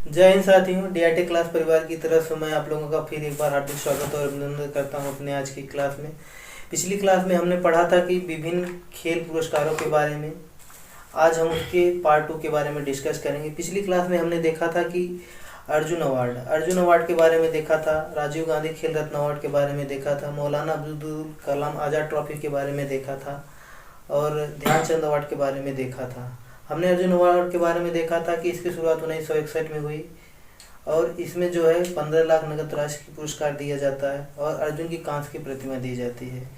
जय हिंद साथियों, DRT class परिवार की तरफ से मैं आप लोगों का फिर एक बार हार्दिक स्वागत और अभिनंदन करता हूं अपने आज की क्लास में। पिछली क्लास में हमने पढ़ा था कि विभिन्न खेल पुरस्कारों के बारे में। आज हम उसके पार्ट 2 के बारे में डिस्कस करेंगे। पिछली क्लास में हमने देखा था कि अर्जुन अवार्ड के बारे में देखा था, राजीव गांधी खेल रत्न अवार्ड के बारे में देखा था, मौलाना अब्दुल कलाम आज़ाद ट्रॉफी के बारे में देखा था और ध्यानचंद अवार्ड के बारे में देखा था। हमने अर्जुन अवार्ड के बारे में देखा था कि इसकी शुरुआत 1961 में हुई और इसमें जो है 15 लाख नगद राशि की पुरस्कार दिया जाता है और अर्जुन की कांस्य की प्रतिमा दी जाती है।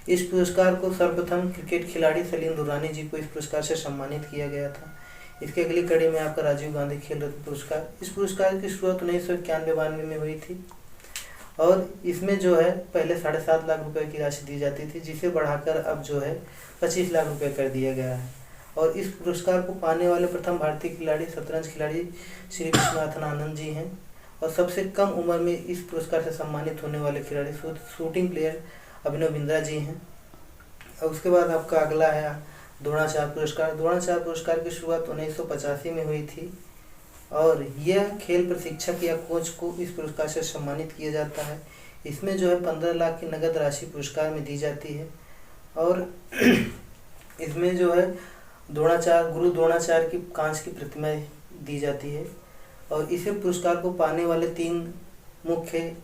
इस पुरस्कार को सर्वप्रथम क्रिकेट खिलाड़ी सलीम दुर्रानी जी को इस पुरस्कार से सम्मानित किया गया था। इसके अगली कड़ी में आपका राजीव गांधी खेल रत्न पुरस्कार। इस पुरस्कार की शुरुआत 1991 में हुई थी और इसमें जो है पहले 7.5 लाख रुपए की राशि दी जाती थी, जिसे बढ़ाकर अब जो है 25 लाख रुपए कर दिया गया है। और इस पुरस्कार को पाने वाले प्रथम भारतीय खिलाड़ी शतरंज खिलाड़ी श्री विश्वनाथन आनंद जी हैं और सबसे कम उम्र में इस पुरस्कार से सम्मानित होने वाले खिलाड़ी शूटिंग प्लेयर अभिनव बिंद्रा जी हैं। और उसके बाद आपका अगला है द्रोणाचार्य पुरस्कार। द्रोणाचार्य पुरस्कार की शुरुआत 1985 में हुई थी और यह खेल प्रशिक्षक या कोच को इस पुरस्कार से सम्मानित किया जाता है। इसमें जो है 15 लाख की नगद राशि पुरस्कार में दी जाती है और इसमें जो है गुरु द्रोणाचार्य की कांस्य की प्रतिमा दी जाती है। और इसे पुरस्कार को पाने वाले 3 मुख्य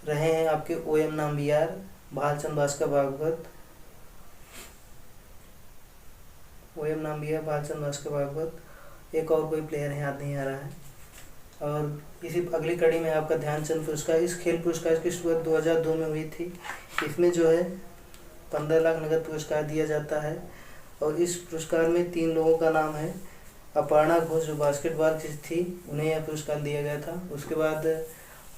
रहे हैं आपके OM नाम्बियार, भालचंद भास्कर भागवत, एक और कोई प्लेयर है, याद नहीं आ रहा है। और इसी अगली कड़ी में आपका ध्यानचंद पुरस्कार। इस खेल पुरस्कार की शुरुआत 2002 में हुई थी। इसमें जो है 15 लाख नगद पुरस्कार दिया जाता है और इस पुरस्कार में 3 लोगों का नाम है। अपर्णा घोष जो बास्केटबॉल की थी, उन्हें यह पुरस्कार दिया गया था। उसके बाद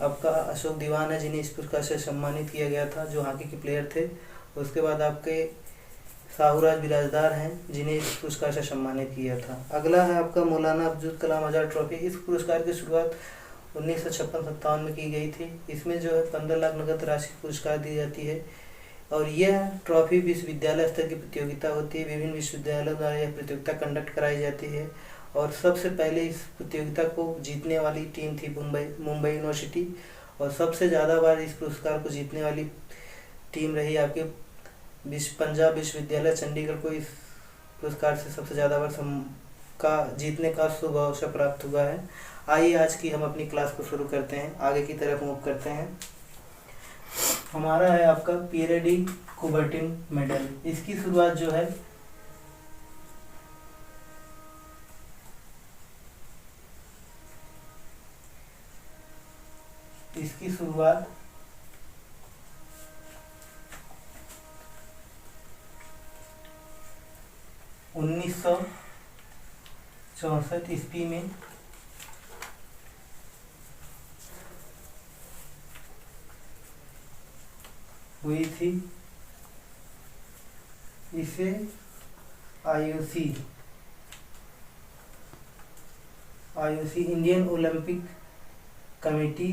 आपका अशोक दीवान है, जिन्हें इस पुरस्कार से सम्मानित किया गया था, जो हॉकी के प्लेयर थे। उसके बाद आपके साहूराज बिराजदार हैं, जिन्हें इस पुरस्कार से सम्मानित किया था। अगला है आपका मौलाना अब्दुल कलाम आज़ाद ट्रॉफी। इस पुरस्कार की शुरुआत 1956-57 में की गई थी। इसमें जो है 15 लाख नगद राशि पुरस्कार दी जाती है और यह ट्रॉफी विश्वविद्यालय स्तर की प्रतियोगिता होती है। विभिन्न विश्वविद्यालयों द्वारा यह प्रतियोगिता कंडक्ट कराई जाती है और सबसे पहले इस प्रतियोगिता को जीतने वाली टीम थी मुंबई यूनिवर्सिटी और सबसे ज़्यादा बार इस पुरस्कार को जीतने वाली टीम रही आपके पंजाब विश्वविद्यालय चंडीगढ़ को इस पुरस्कार से सबसे ज़्यादा बार जीतने का शुभ अवसर प्राप्त हुआ है। आइए आज की हम अपनी क्लास को शुरू करते हैं, आगे की तरफ मूव करते हैं। हमारा है आपका पीरेडी कुबर्टिन मेडल। इसकी शुरुआत जो है इसकी शुरुआत 1964 ईस्वी में हुई थी। इसे आईओसी इंडियन ओलंपिक कमेटी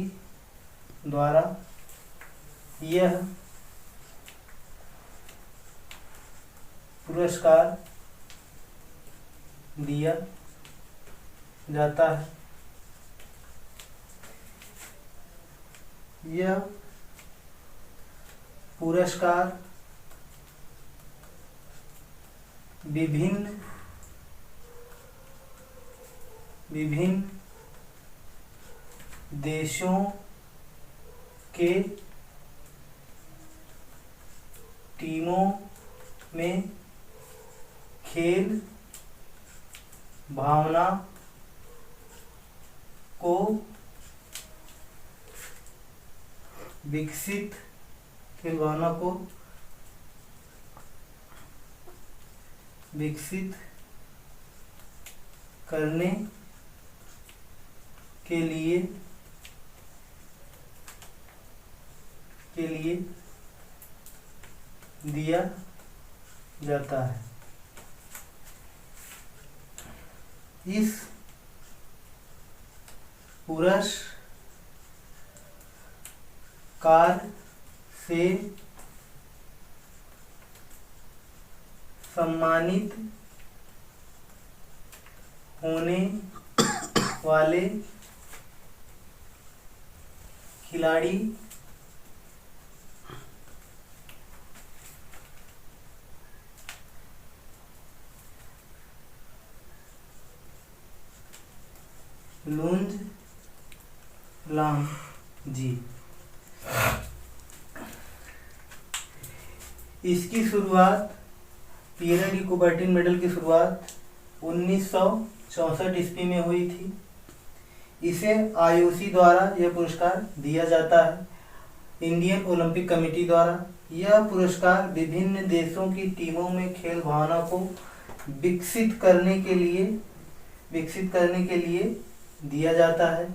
द्वारा यह पुरस्कार दिया जाता है। यह पुरस्कार विभिन्न देशों के टीमों में खेल भावना को विकसित करने के लिए दिया जाता है। इस पुरस्कार से सम्मानित होने वाले खिलाड़ी लुंज लांग जी। इसकी शुरुआत पियरे डी कुबर्टिन मेडल की शुरुआत 1964 ईस्वी में हुई थी। इसे आईओसी द्वारा यह पुरस्कार दिया जाता है, इंडियन ओलंपिक कमेटी द्वारा। यह पुरस्कार विभिन्न देशों की टीमों में खेल भावना को विकसित करने के लिए दिया जाता है।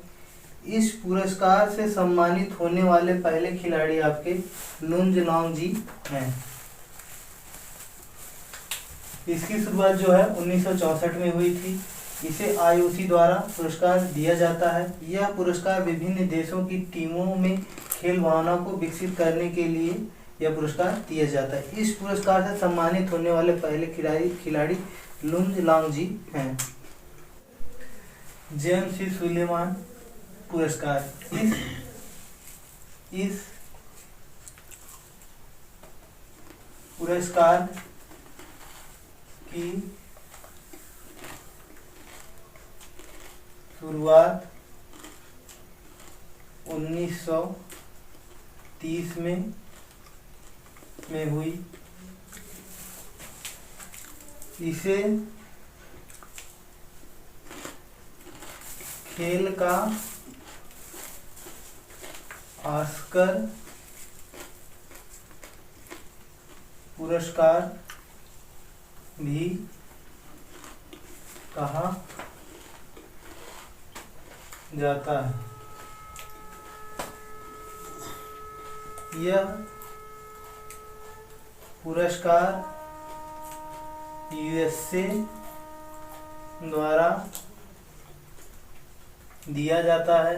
इस पुरस्कार से सम्मानित होने वाले पहले खिलाड़ी आपके लुंज लांग जी हैं। इसकी शुरुआत जो है 1964 में हुई थी। इसे आईओसी द्वारा पुरस्कार दिया जाता है। यह पुरस्कार विभिन्न देशों की टीमों में खेल भावना को विकसित करने के लिए यह पुरस्कार दिया जाता है। इस पुरस्कार से सम्मानित होने वाले पहले खिलाड़ी लुंज लांग जी हैं। जेम्स सी सुलेमान पुरस्कार, इस पुरस्कार की शुरुआत 1930 में हुई। इसे खेल का ऑस्कर पुरस्कार भी कहा जाता है। यह पुरस्कार यूएसए द्वारा दिया जाता है।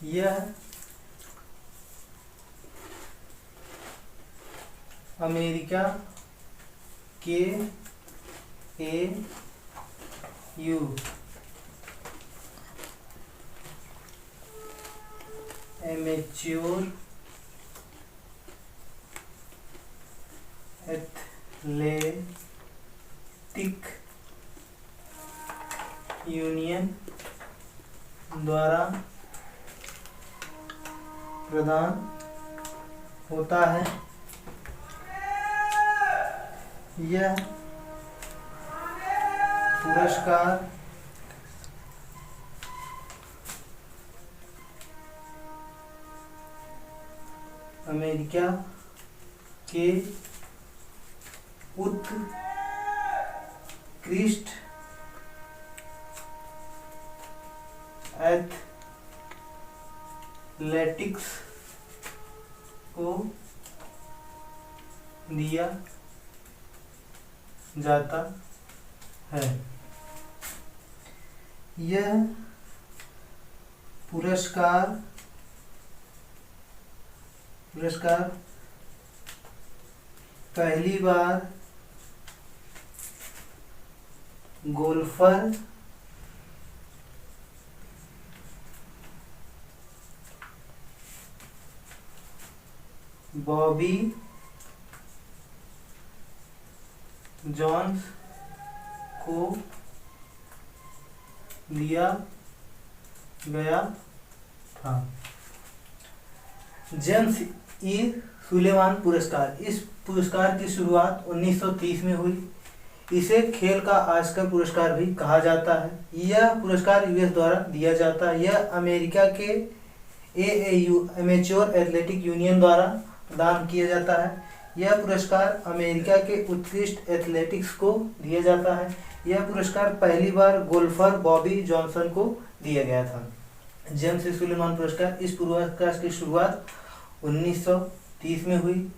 यह अमेरिका के AAU एमेच्योर एथलेटिक यूनियन द्वारा प्रदान होता है। यह पुरस्कार अमेरिका के उत्कृष्ट एथलेटिक्स को दिया जाता है। यह पुरस्कार पहली बार गोल्फर बॉबी जॉन्स को दिया गया था। जेम्स ई सुलेमान पुरस्कार, इस पुरस्कार की शुरुआत 1930 में हुई। इसे खेल का ऑस्कर पुरस्कार भी कहा जाता है। यह पुरस्कार यूएस द्वारा दिया जाता है। यह अमेरिका के AAU एमेच्योर एथलेटिक यूनियन द्वारा प्रदान किया जाता है। यह पुरस्कार अमेरिका के उत्कृष्ट एथलेटिक्स को दिया जाता है। यह पुरस्कार पहली बार गोल्फर बॉबी जॉनसन को दिया गया था। जेम्स ई सुलेमान पुरस्कार, इस पुरस्कार की शुरुआत 1930 में हुई।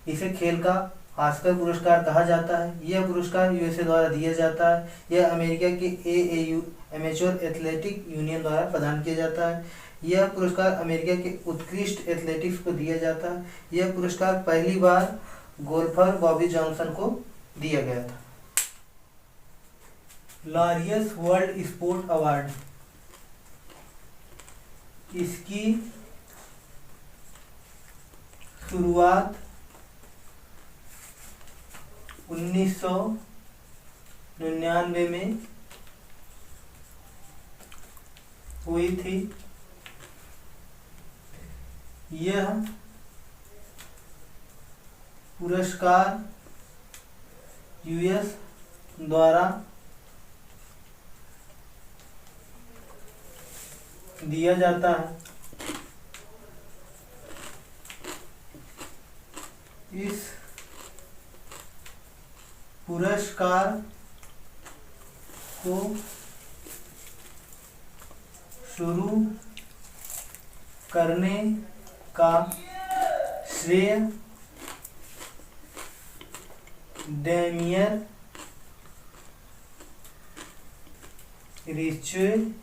इसे खेल का ऑस्कर पुरस्कार कहा जाता है। यह पुरस्कार यूएसए द्वारा दिया जाता है। यह अमेरिका के AAU एमेच्योर एथलेटिक यूनियन द्वारा प्रदान किया जाता है। यह पुरस्कार अमेरिका के उत्कृष्ट एथलेटिक्स को दिया जाता है। यह पुरस्कार पहली बार गोल्फर बॉबी जॉनसन को दिया गया था। लॉरियस वर्ल्ड स्पोर्ट अवार्ड, इसकी शुरुआत 1999 में हुई थी। यह पुरस्कार यूएस द्वारा दिया जाता है। इस पुरस्कार को शुरू करने का श्रेय डेमियर रिचमेंड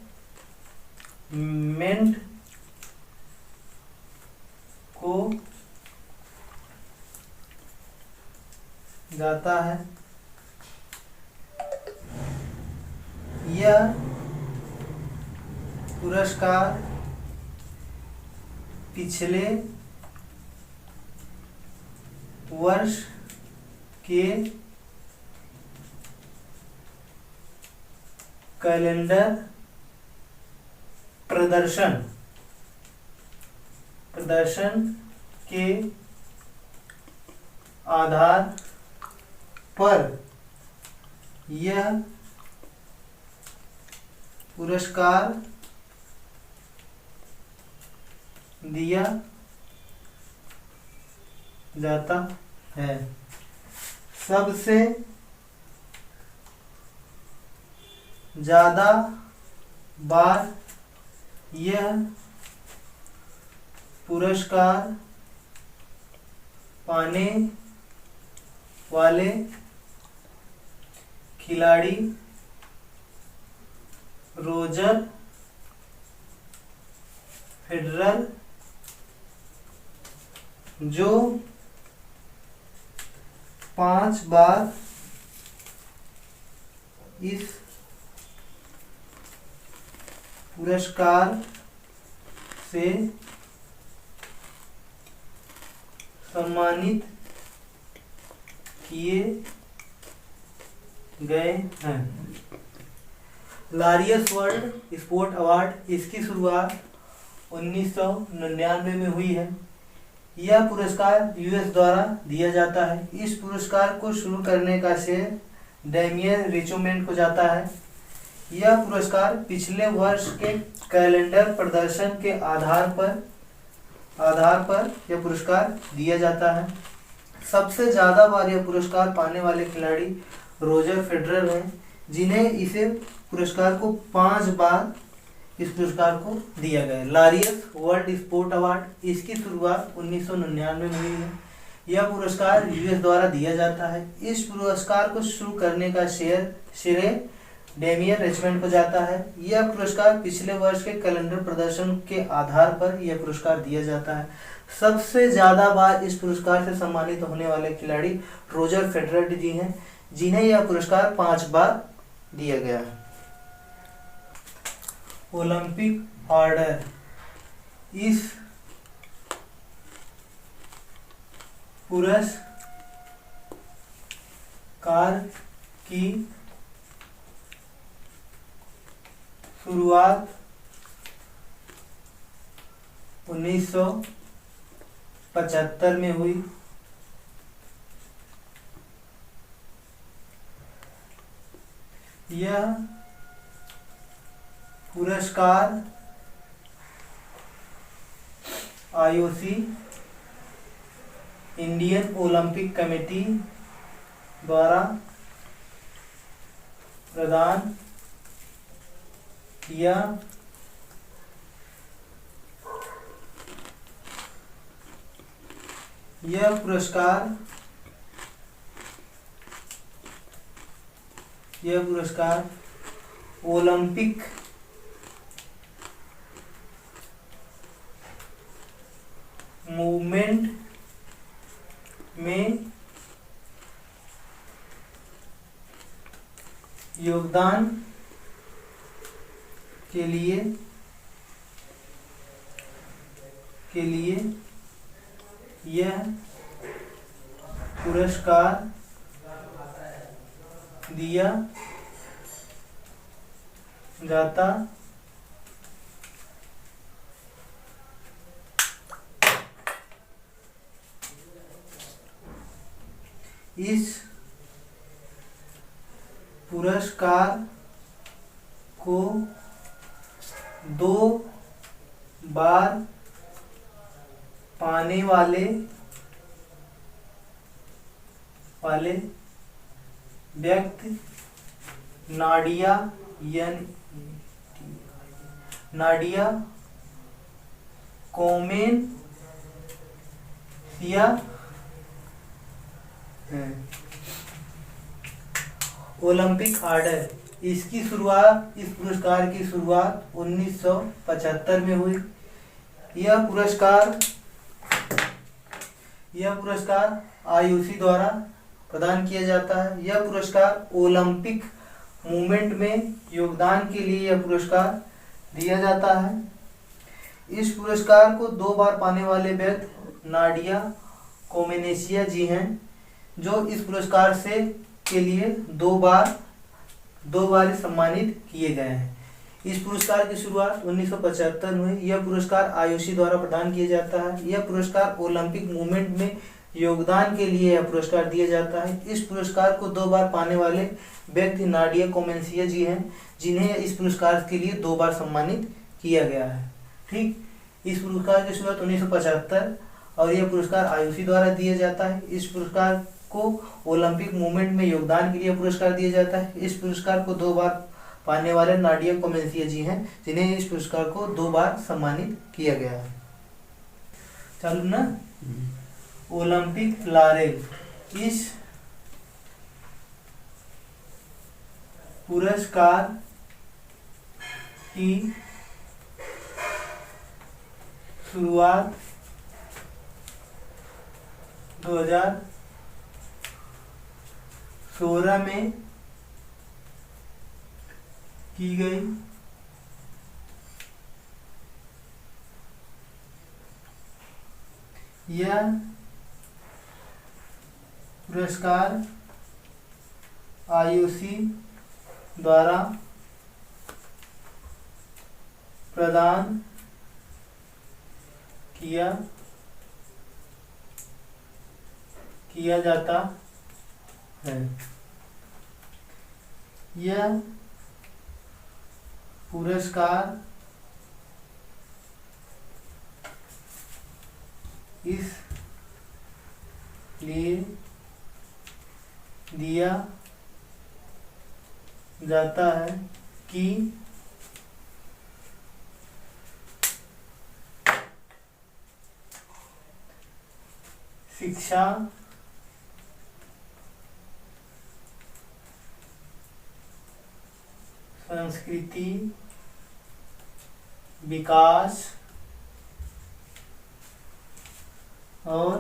को जाता है। यह पुरस्कार पिछले वर्ष के कैलेंडर प्रदर्शन के आधार पर यह पुरस्कार दिया जाता है। सबसे ज़्यादा बार यह पुरस्कार पाने वाले खिलाड़ी रोजर फेडरर, जो 5 बार इस पुरस्कार से सम्मानित किए गए हैं। लॉरियस वर्ल्ड स्पोर्ट अवार्ड, इसकी शुरुआत 1999 में हुई है। यह पुरस्कार यूएस द्वारा दिया जाता है। इस पुरस्कार को शुरू करने का श्रेय डेमियर रिचमेंड को जाता है। यह पुरस्कार पिछले वर्ष के कैलेंडर प्रदर्शन के आधार पर यह पुरस्कार दिया जाता है। सबसे ज़्यादा बार यह पुरस्कार पाने वाले खिलाड़ी रोजर फेडरर हैं, जिन्हें इसे पुरस्कार को 5 बार इस पुरस्कार को दिया गया। लॉरियस वर्ल्ड स्पोर्ट अवार्ड, इसकी शुरुआत 1999 में हुई है। यह पुरस्कार यूएस द्वारा दिया जाता है। इस पुरस्कार को शुरू करने का श्रेय डेमियर रिचमेंड को जाता है। यह पुरस्कार पिछले वर्ष के कैलेंडर प्रदर्शन के आधार पर यह पुरस्कार दिया जाता है। सबसे ज़्यादा बार इस पुरस्कार से सम्मानित होने वाले खिलाड़ी रोजर फेडरर जी हैं, जिन्हें यह पुरस्कार 5 बार दिया गया है। ओलंपिक ऑर्डर, इस पुरस्कार की शुरुआत 1975 में हुई। यह पुरस्कार आईओसी, इंडियन ओलंपिक कमेटी द्वारा प्रदान किया यह पुरस्कार ओलंपिक मूवमेंट में योगदान के लिए यह पुरस्कार दिया जाता इस पुरस्कार को 2 बार पाने वाले व्यक्ति नाडिया कोमेनसिया हैं। ओलंपिक ऑर्डर, इस पुरस्कार की शुरुआत 1975 में हुई। यह पुरस्कार आईओसी द्वारा प्रदान किया जाता है। यह पुरस्कार ओलंपिक मूवमेंट में योगदान के लिए यह पुरस्कार दिया जाता है। इस पुरस्कार को 2 बार पाने वाले व्यक्ति नाडिया कोमेनेसिया जी हैं, जो इस पुरस्कार के लिए 2 बार सम्मानित किए गए हैं। इस पुरस्कार की शुरुआत 1975 में हुई। यह पुरस्कार आईओसी द्वारा प्रदान किया जाता है। यह पुरस्कार ओलंपिक मूवमेंट में योगदान के लिए यह पुरस्कार दिया जाता है। इस पुरस्कार को 2 बार पाने वाले व्यक्ति नाडिया कोमेनसिया जी हैं, जिन्हें इस पुरस्कार के लिए 2 बार सम्मानित किया गया है। ठीक, इस पुरस्कार की शुरुआत 1975 और यह पुरस्कार आईओसी द्वारा दिया जाता है। इस पुरस्कार को ओलंपिक मूवमेंट में योगदान के लिए पुरस्कार दिया जाता है। इस पुरस्कार को 2 बार पाने वाले नाडिया कोमेनसिया जी हैं, जिन्हें इस पुरस्कार को 2 बार सम्मानित किया गया है। चालू ना। ओलंपिक लॉरेल, इस पुरस्कार की शुरुआत 2016 में की गई। यह पुरस्कार आईओसी द्वारा प्रदान किया जाता है। यह पुरस्कार इस लिए दिया जाता है कि शिक्षा, संस्कृति, विकास और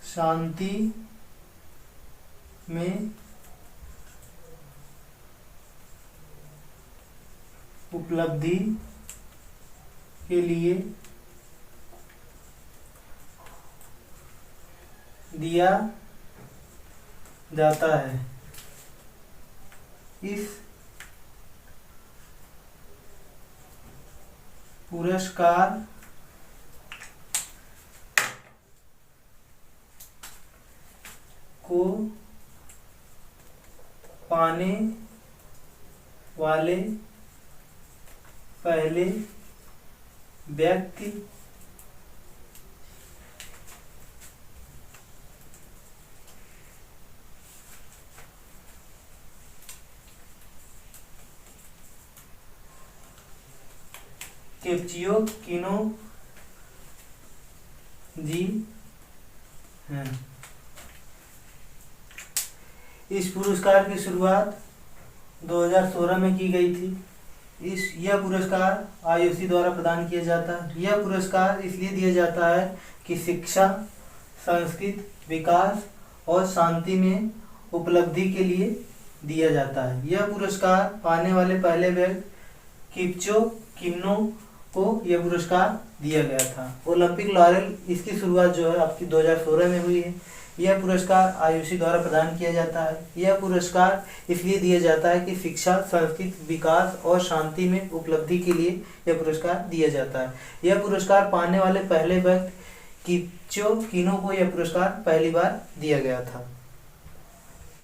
शांति में उपलब्धि के लिए दिया जाता है। इस पुरस्कार को पाने वाले पहले व्यक्ति केप्चियो किनो जी हैं। इस पुरस्कार की शुरुआत 2016 में की गई थी। यह पुरस्कार आईओसी द्वारा प्रदान किया जाता है। यह पुरस्कार इसलिए दिया जाता है कि शिक्षा, संस्कृति, विकास और शांति में उपलब्धि के लिए दिया जाता है। यह पुरस्कार पाने वाले पहले व्यक्ति किपचो किन्नो को यह पुरस्कार दिया गया था। ओलंपिक लॉरेल, इसकी शुरुआत जो है आपकी 2016 में हुई है। यह पुरस्कार आईओसी द्वारा प्रदान किया जाता है। यह पुरस्कार इसलिए दिया जाता है कि शिक्षा, संस्कृति, विकास और शांति में उपलब्धि के लिए यह पुरस्कार दिया जाता है। यह पुरस्कार पाने वाले पहले व्यक्ति किपचो किन्नो को यह पुरस्कार पहली बार दिया गया था।